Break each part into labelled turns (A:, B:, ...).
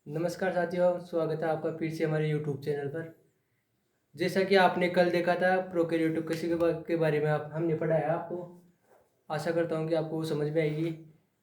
A: नमस्कार साथियों, स्वागत है आपका फिर से हमारे यूट्यूब चैनल पर। जैसा कि आपने कल देखा था प्रोकैरियोटिक कोशिका के बारे में हमने पढ़ाया आपको। आशा करता हूँ कि आपको वो समझ में आएगी।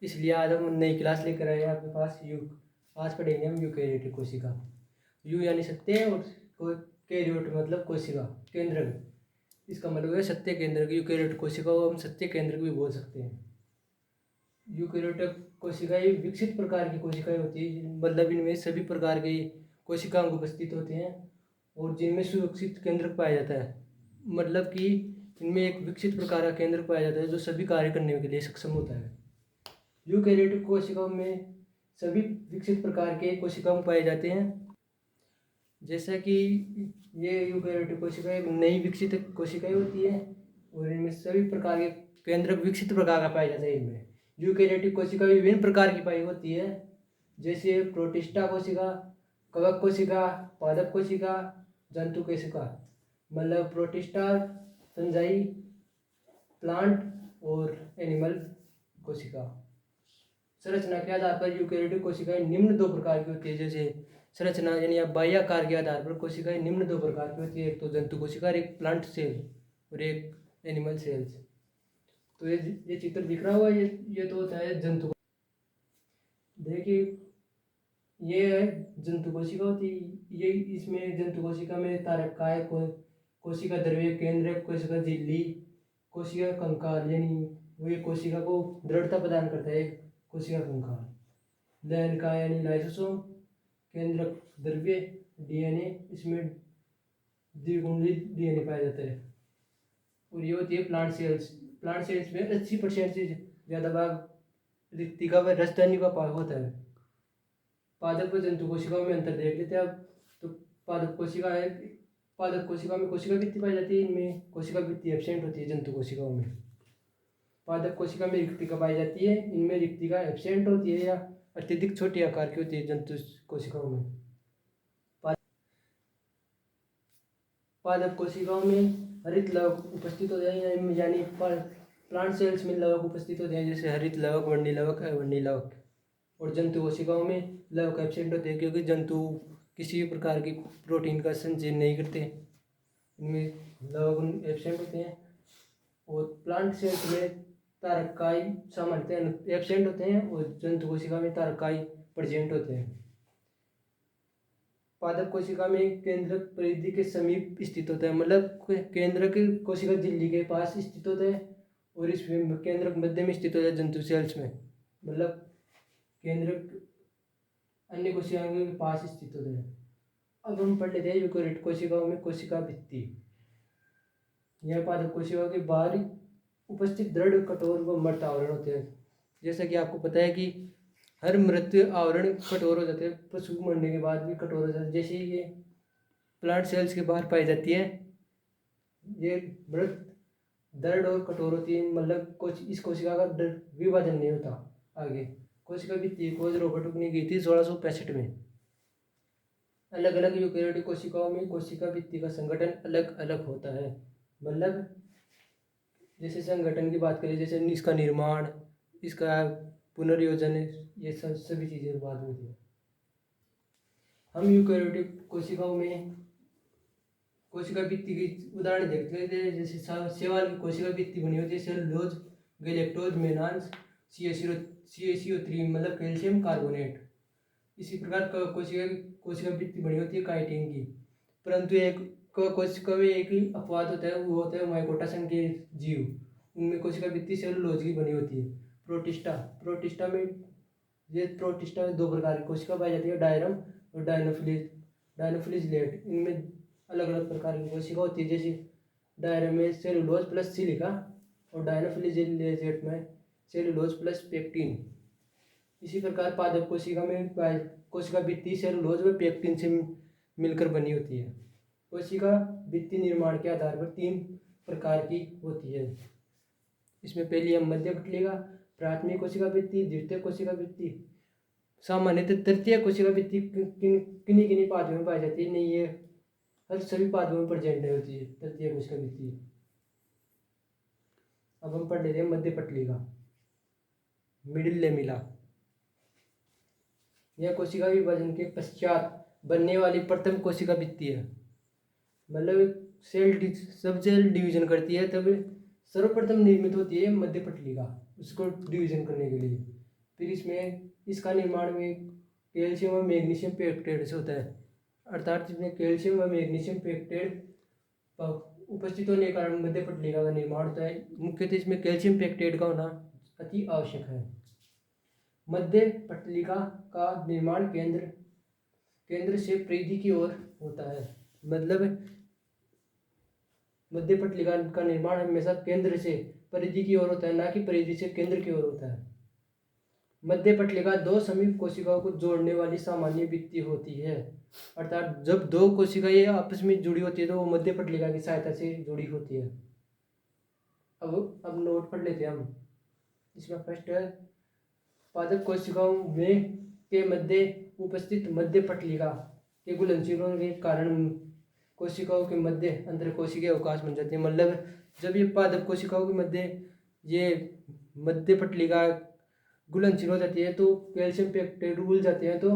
A: इसलिए आज हम नई क्लास लेकर आए हैं आपके पास। आज पढ़ेंगे हम यूकैरियोटिक कोशिका। यू यानी सत्य और कैरियोट मतलब कोशिका केंद्रक। इसका मतलब है सत्य केंद्रक। यूकैरियोटिक कोशिका को हम सत्य केंद्रक भी बोल सकते हैं। यूकैरियोटिक कोशिकाएं विकसित प्रकार की कोशिकाएं होती है, मतलब इनमें सभी प्रकार के कोशिकांग उपस्थित होते हैं और जिनमें सुरक्षित केंद्रक पाया जाता है। मतलब कि इनमें एक विकसित प्रकार का केंद्रक पाया जाता है जो सभी कार्य करने के लिए सक्षम होता है। यूकैरियोटिक कोशिकाओं में सभी विकसित प्रकार के कोशिकांग पाए जाते हैं। जैसा कि ये यूकैरियोटिक कोशिकाएं नई विकसित कोशिकाएं होती है और इनमें सभी प्रकार के केंद्रक विकसित प्रकार का पाया जाता है। इनमें यूकैरियोटिक कोशिका विभिन्न प्रकार की पाई होती है, जैसे प्रोटिस्टा कोशिका, कवक कोशिका, पादप कोशिका, जंतु कोशिका। मतलब प्रोटिस्टा फंजाई, प्लांट और एनिमल कोशिका। संरचना के आधार पर यूकैरियोटिक कोशिकाएं निम्न दो प्रकार की होती है। जैसे संरचना यानी बाह्यकार के आधार पर कोशिकाएं निम्न दो प्रकार की होती है, एक तो जंतु कोशिका और एक प्लांट सेल और एक एनिमल सेल्स। तो ये चित्र दिख रहा हुआ ये तो होता है जंतु। देखिए ये है जंतु कोशिका होती है। ये इसमें जंतु कोशिका में तारकाय कोशिका द्रव्य केंद्र, कोशिका झिल्ली, कोशिका कंकाल यानी वो ये कोशिका को दृढ़ता प्रदान करता है। कोशिका कंकाल लयनका यानी लाइसोसोम, केंद्रक द्रव्य डीएनए, इसमें द्विगुणित डीएनए पाया जाता है। और ये होती है प्लांट सेल्स। प्लांट सेल्स में 80% से ज़्यादा भाग रिक्तिका व रसदानी का भाग होता है। पादप व जंतु कोशिकाओं में अंतर देख लेते हैं अब। तो पादप कोशिका है, पादप कोशिका में कोशिका भित्ति पाई जाती है। इनमें कोशिका भित्ति एब्सेंट होती है जंतु कोशिकाओं में। पादप कोशिका में रिक्तिका पाई जाती है, इनमें रिक्तिका एब्सेंट होती है या अत्यधिक छोटे आकार की होती है जंतु कोशिकाओं में। पादप कोशिकाओं में हरित लवक उपस्थित हो जाए यानी प्लांट सेल्स में लवक उपस्थित होते हैं, जैसे हरित लवक, वर्णी लवक, अवर्णी लवक। और जंतु कोशिकाओं में लवक एब्सेंट होते हैं क्योंकि जंतु किसी भी प्रकार की प्रोटीन का संचय नहीं करते, इनमें लवक एब्सेंट होते हैं। और प्लांट सेल्स में तारकाई सामान्यतः एब्सेंट होते हैं और जंतु कोशिका में तारकाई प्रेजेंट होते हैं। पादप कोशिका में केंद्रक परिधि के समीप स्थित होता है, मतलब केंद्रक कोशिका झिल्ली के पास स्थित होता है और इसमें केंद्रक मध्य में स्थित होता है जंतु सेल्स में। मतलब केंद्रक अन्य कोशिकाओं के पास स्थित होता है। अब हम पढ़ लेते हैं यूकैरियोटिक कोशिकाओं में कोशिका भित्ति। यह पादप कोशिकाओं के बाहर उपस्थित दृढ़, कठोर व मृत आवरण होते हैं। जैसा कि आपको पता है कि हर मृत आवरण कठोर हो जाते हैं, पशु मरने के बाद भी कठोर हो जाते हैं। जैसे ये प्लांट सेल्स के बाहर पाई जाती है, ये मृत दृढ़ और कठोर होती है। मतलब इस कोशिका का विभाजन नहीं होता आगे। कोशिका भित्ति खोज रॉबर्ट ने की थी 1665 में। अलग अलग यूकैरियोटिक कोशिकाओं में कोशिका भित्ति का संगठन अलग अलग होता है। मतलब जैसे संगठन की बात करें, जैसे इसका निर्माण, इसका पुनर्योजन, ये सभी चीज़ें बात होती है। हम यूकैरियोटिक कोशिकाओं में कोशिका भित्ति की उदाहरण देखते हैं। जैसे शैवाल की कोशिका भित्ति बनी होती है सेलुलोज, गैलेक्टोज, मेनान्स, CaCO3 मतलब कैल्शियम कार्बोनेट। इसी प्रकार कोशिका भित्ति बनी होती है काइटिन की। परंतु एक कोशिका में एक ही अपवाद होता है, वो होता है माइकोटा संघ के जीव। उनमें कोशिका भित्ति सेलुलोज की बनी होती है। प्रोटिस्टा में दो प्रकार की कोशिका पाई जाती है, डायरम और डायनोफिलिज। इनमें अलग अलग प्रकार की कोशिका होती है। जैसे डायरम में सेलुलोज प्लस सिलिका और डायनोफिलिज में सेलुलोज प्लस पेक्टिन। इसी प्रकार पादप कोशिका में कोशिका भित्ति सेलुलोज व पेक्टिन से मिलकर बनी होती है। कोशिका भित्ति निर्माण के आधार पर 3 प्रकार की होती है। इसमें पहली है मध्य पटलिका, प्राथमिक कोशिका भित्ति, द्वितीय कोशिका भित्ति, सामान्यतः तृतीय कोशिका भित्ति किन्हीं पादपों में पाई जाती है। नहीं, ये हर सभी पादपों में प्रेजेंट नहीं होती है तृतीय कोशिका भित्ति। अब हम पढ़ लेते हैं मध्य पटलिका, मिडिल लेमिला। यह कोशिका विभाजन के पश्चात बनने वाली प्रथम कोशिका भित्ति है। मतलब सब सेल डिवीजन करती है तब सर्वप्रथम निर्मित होती है मध्य पटलिका, उसको डिवीजन करने के लिए। फिर इसमें इसका निर्माण में कैल्शियम और मैग्नीशियम पेप्टाइड से होता है, अर्थात इसमें कैल्शियम और मैग्नीशियम पेप्टाइड उपस्थित होने के कारण मध्य पटलिका का निर्माण होता है। मुख्यतः इसमें कैल्शियम पेप्टाइड का होना अति आवश्यक है। मध्य पटलिका का निर्माण केंद्र से परिधि की ओर होता है। मतलब मध्य पटलिका का निर्माण हमेशा केंद्र से परिधि की ओर होता है, ना कि परिधि से केंद्र की ओर होता है। मध्य पटलिका दो समीप कोशिकाओं को जोड़ने वाली सामान्य भित्ति होती है, अर्थात जब दो कोशिकाएं आपस में जुड़ी होती है तो वो मध्य पटलिका की सहायता से जुड़ी होती है। अब नोट पढ़ लेते हैं हम। इसमें फर्स्ट है पादप कोशिकाओं में के मध्य उपस्थित मध्य पटलिका के घुलनशीलों के कारण कोशिकाओं के मध्य अंतर कोशिकीय अवकाश बन जाते हैं। मतलब जब ये पादप कोशिकाओं के मध्य ये मध्य पटलिका घुलनशील हो जाती है तो कैल्शियम पेप्टाइड घुल जाते हैं, तो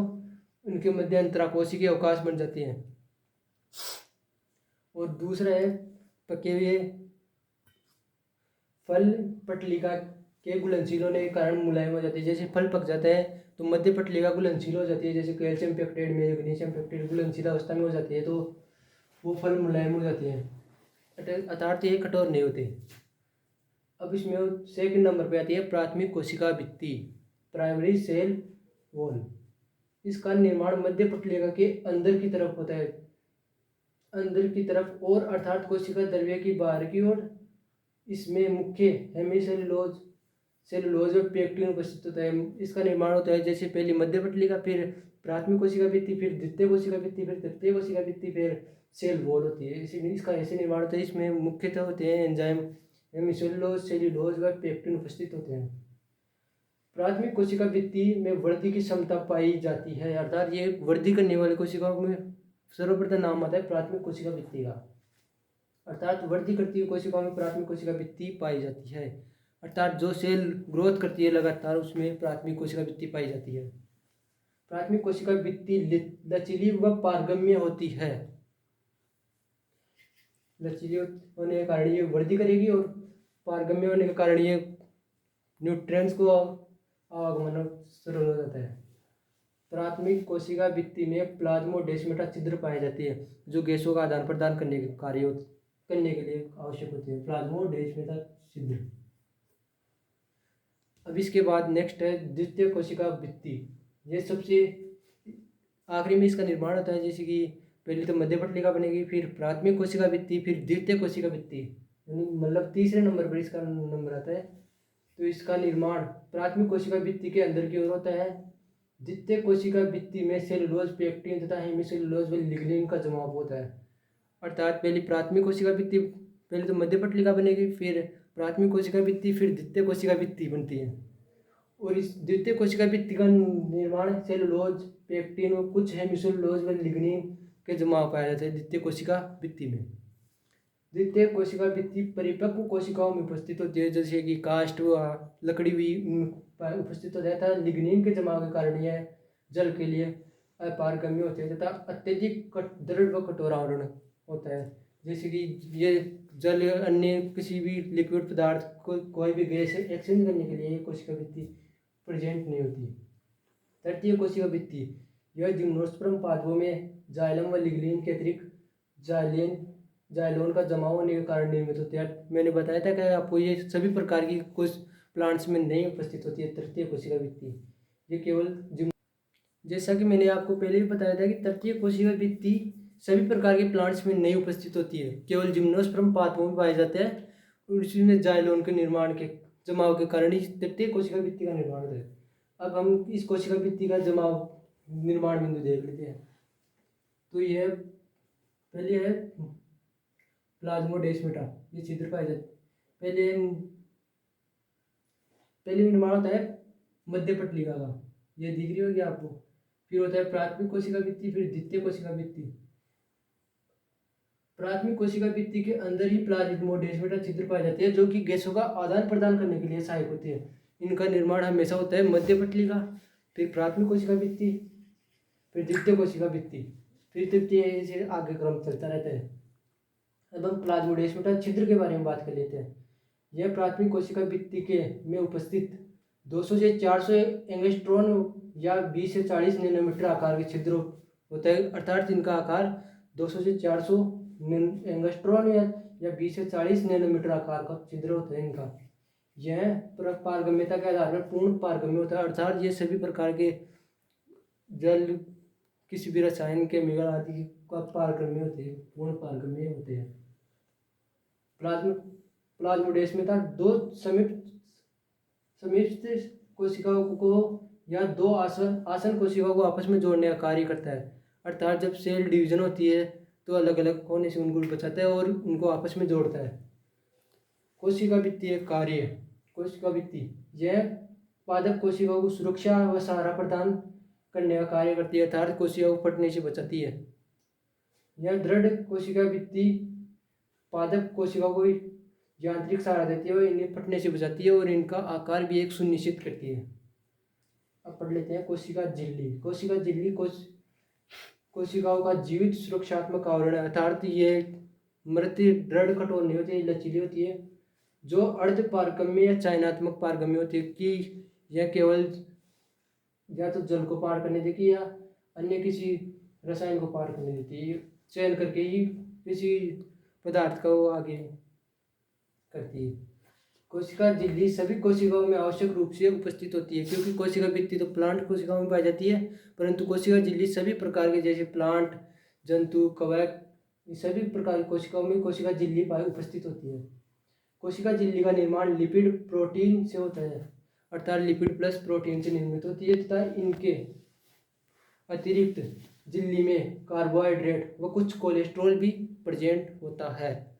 A: उनके मध्य अंतराकोशिकीय अवकाश बन जाते हैं। और दूसरा है पके हुए फल पटलिका के घुलनशील होने के कारण मुलायम हो जाती है। जैसे फल पक जाता है तो मध्य पटलिका घुलनशील हो जाती है, जैसे कैल्शियम पेप्टाइड मैग्नीशियम पेप्टाइड घुलनशील अवस्था में हो जाती है तो वो फल मुलायम हो जाते हैं, अर्थात ये कठोर नहीं होते। अब इसमें सेकंड नंबर पे आती है प्राथमिक कोशिका भित्ति, प्राइमरी सेल वॉल। इसका निर्माण मध्य पटलिका के अंदर की तरफ होता है, अंदर की तरफ और अर्थात कोशिका द्रव्य की बाहर की ओर। इसमें मुख्य सेलुलोज और पेक्टिन उपस्थित होता है। इसका निर्माण होता है जैसे पहले मध्य पटलिका, फिर प्राथमिक कोशिका भित्ति, फिर द्वितीय कोशिका भित्ति, फिर तृतीय कोशिका भित्ति, फिर सेल वॉल होती है। इसका ऐसे निर्माण होता है। इसमें मुख्यतः होते हैं एंजाइम, हेमिसेलुलोज, सेल्यूलोज व पेक्टिन उपस्थित होते हैं। प्राथमिक कोशिका भित्ति में वृद्धि की क्षमता पाई जाती है, अर्थात ये वृद्धि करने वाली कोशिकाओं में सर्वप्रथम नाम आता है प्राथमिक कोशिका भित्ति का, अर्थात वृद्धि करती हुई कोशिकाओं में प्राथमिक कोशिका भित्ति पाई जाती है। अर्थात जो सेल ग्रोथ करती है लगातार उसमें प्राथमिक कोशिका भित्ति पाई जाती है। प्राथमिक कोशिका भित्ति लचीली व पारगम्य होती है। लचीली होने के कारण ये वृद्धि करेगी और पारगम्य होने के कारण ये न्यूट्रिएंट्स को आगमन सरल हो जाता है। प्राथमिक कोशिका भित्ति में प्लाज्मोडेस्माटा छिद्र पाए जाते हैं जो गैसों का आदान प्रदान करने के लिए आवश्यक होते हैं। प्लाज्मोडेस्माटा छिद्र। अब इसके बाद नेक्स्ट है द्वितीय कोशिका भित्ति। ये सबसे आखिरी में इसका निर्माण होता है, जैसे कि पहले तो मध्य पटलिका बनेगी, फिर प्राथमिक कोशिका भित्ति, फिर द्वितीय कोशिका भित्ति, यानी मतलब तीसरे नंबर पर इसका नंबर आता है। तो इसका निर्माण प्राथमिक कोशिका भित्ति के अंदर की ओर होता है। द्वितीय कोशिका भित्ति में सेलुलोज, पेक्टिन तथा हेमिसेलुलोज व लिग्निन का जमाव होता है। अर्थात पहले प्राथमिक कोशिका भित्ति, पहले तो मध्य पटलिका बनेगी, फिर प्राथमिक कोशिका भित्ति, फिर द्वितीय कोशिका भित्ति बनती है। और इस द्वितीय कोशिका भित्ति का निर्माण सेलुलोज, पेक्टिन और कुछ हेमिसेलुलोज व लिग्निन के जमाव पाया जाता है द्वितीय कोशिका भित्ति में। द्वितीय कोशिका भित्ति परिपक्व कोशिकाओं में उपस्थित होती है, जैसे कि काष्ठ व लकड़ी भी उपस्थित हो जाता है। लिग्निन के जमाव के कारण यह जल के लिए अपारगम्य होते हैं तथा अत्यधिक दृढ़ व कठोर आवरण होता है। जैसे कि ये जल अन्य किसी भी लिक्विड पदार्थ को कोई भी गैस एक्सचेंज करने के लिए ये कोशिका भित्ति प्रेजेंट नहीं होती। तृतीय कोशिका भित्ति यह जिम्नोस्पर्म पादपों में जाइलम व लिग्निन के अतिरिक्त जाइलोन का जमाव होने के कारण निर्मित होती है। मैंने बताया था कि आपको ये सभी प्रकार की कुछ प्लांट्स में नहीं उपस्थित होती है तृतीय कोशिका भित्ति। ये केवल जैसा कि मैंने आपको पहले भी बताया था कि तृतीय कोशिका भित्ति सभी प्रकार के प्लांट्स में नहीं उपस्थित होती है, केवल जिम्नोस्पर्म पादपों में पाए जाते हैं। और इसमें जाइलोन के निर्माण के जमाव के कारण ही तृतीय कोशिका भित्ति का निर्माण होता है। अब हम इस कोशिका भित्ति का जमाव निर्माण बिंदु देख लेते हैं। तो यह पहले है प्लाज्मोडेस्माटा, ये छिद्र पाए जाते। पहले निर्माण होता है मध्य पटलिका का, ये दिख रही होगी आपको। फिर होता है प्राथमिक कोशिका भित्ति, फिर द्वितीय कोशिका भित्ति। प्राथमिक कोशिका भित्ति के अंदर ही प्लाज्मोडेस्माटा छिद्र पाए जाते हैं जो कि गैसों का आदान प्रदान करने के लिए सहायक होते हैं। इनका निर्माण हमेशा होता है मध्य पटलिका, फिर प्राथमिक कोशिका भित्ति, फिर द्वितीय कोशिका भित्ति, फिर तृतीय, ऐसे आगे क्रम चलता रहता है। अब हम प्लाज्मोडेस्माटा छिद्र के बारे में बात कर लेते हैं। यह प्राथमिक कोशिका भित्ति के में उपस्थित 200 से 400 एंगस्ट्रॉन या 20 से 40 नैनोमीटर आकार के छिद्र होता है, अर्थात इनका आकार 200 से 400 एंगस्ट्रॉन या 20 से 40 नैनोमीटर आकार का छिद्र होता है इनका। यह पारगम्यता के आधार पर पूर्ण पारगम्य होता है, अर्थात ये सभी प्रकार के जल, किसी भी रसायन, केमिकल आदि का पारगम्य होते हैं, पूर्ण पारगम्य होते हैं। प्लाज्मोडेस्माटा दो समीप कोशिकाओं को या दो आसन कोशिकाओं को आपस में जोड़ने का कार्य करता है, अर्थात जब सेल डिवीजन होती है तो अलग अलग होने से उनको बचाता है और उनको आपस में जोड़ता है। कोशिका भित्ति कार्य। कोशिका भित्ति यह पादप कोशिकाओं को सुरक्षा व सहारा प्रदान करने का कार्य करती है, अर्थात कोशिकाओं को फटने से बचाती है। यह दृढ़ कोशिका भित्ति पादप कोशिकाओं को यांत्रिक सहारा देती है और इन्हें फटने से बचाती है और इनका आकार भी एक सुनिश्चित करती है। अब पढ़ लेते हैं कोशिका झिल्ली। कोशिका झिल्ली कोशिकाओं का जीवित सुरक्षात्मक आवरण है, अर्थात ये मृत दृढ़ कठोर नहीं होती, लचीली होती है, जो अर्ध पारगम्य या चयनात्मक पारगम्य होती है कि यह केवल या तो जल को पार करने देती या अन्य किसी रसायन को पार करने देती है, चयन करके ही किसी पदार्थ का वो आगे करती है। कोशिका झिल्ली सभी कोशिकाओं में आवश्यक रूप से उपस्थित होती है, क्योंकि कोशिका भित्ति तो प्लांट कोशिकाओं में पाई जाती है, परंतु कोशिका झिल्ली सभी प्रकार के, जैसे प्लांट, जंतु, कवक, सभी प्रकार की कोशिकाओं में कोशिका झिल्ली उपस्थित होती है। कोशिका झिल्ली का निर्माण लिपिड प्रोटीन से होता है, अर्थात लिपिड प्लस प्रोटीन से निर्मित होती है, तथा इनके अतिरिक्त झिल्ली में कार्बोहाइड्रेट व कुछ कोलेस्ट्रॉल भी प्रेजेंट होता है।